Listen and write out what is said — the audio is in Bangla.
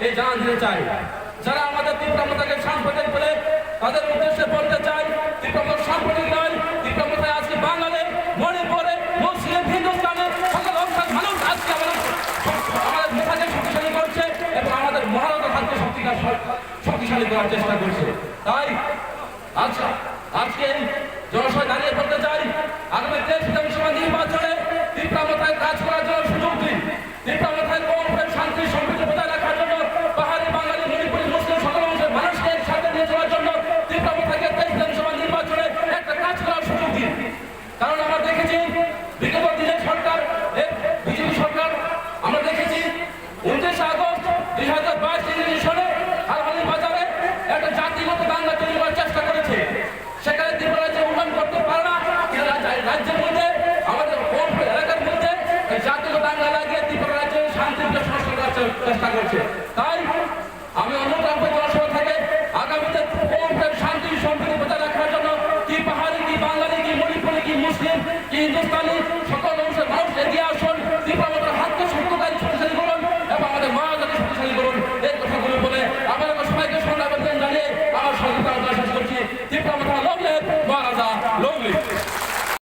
এই জানান দিতে চাই। যারা আমাদের তীব্রতাকে সাম্প্রদায়িক বলে তাদের উদ্দেশ্যে বলতে চাই, তীব্রতা সাম্প্রদায়িক নয়, তীব্রতায় আজকে বাঙালি, মণিপুরে, মুসলিম, হিন্দুস্তানের সকল অংশের মানুষ আজকে আমাদের মেধাকে শক্তিশালী করছে এবং আমাদের মহানতা থাকতে শক্তিশালী করার চেষ্টা করছে। তাই আজকে জনসভায় দাঁড়িয়ে বলতে চাই, আগামী 23 বিধানসভা নির্বাচনে তীব্রতায় কাজ করার জন্য সুযোগ দিন। তীব্রতায় কমপ্লেট শান্তি সম্প্রীতি বজায় রাখার জন্য পাহাড়ি বাঙালি, মণিপুরি, মুসলিম সকল অংশের মানুষকে একসাথে নিয়ে চলার জন্য তীব্রতাকে 23 বিধানসভা নির্বাচনে একটা কাজ করার সুযোগ দিন। কারণ আমরা দেখেছি বিগত দিনের সরকার, বিজেপি সরকার, আমরা দেখেছি 29 আগস্ট 2022 সালে হালহালি বাজারে একটা জাতিগত দাঙ্গা তৈরি করার চেষ্টা করেছে। সেখানে ত্রিপুরা রাজ্যে উন্নয়ন করতে পারে না, রাজ্যের মধ্যে আমাদের এলাকার মধ্যে জাতিগত দাঙ্গা লাগিয়ে ত্রিপুরা রাজ্যে শান্তিতে সংস্কার করার চেষ্টা করছে। তাই আমি অনুরোধ রাখবো জনসভা থেকে আগামীতে শান্তি সম্প্রীতি বজায় রাখার জন্য কি পাহাড়ি, কি বাঙালি, কি মণিপুরি, কি মুসলিম, কি হিন্দুস্তানি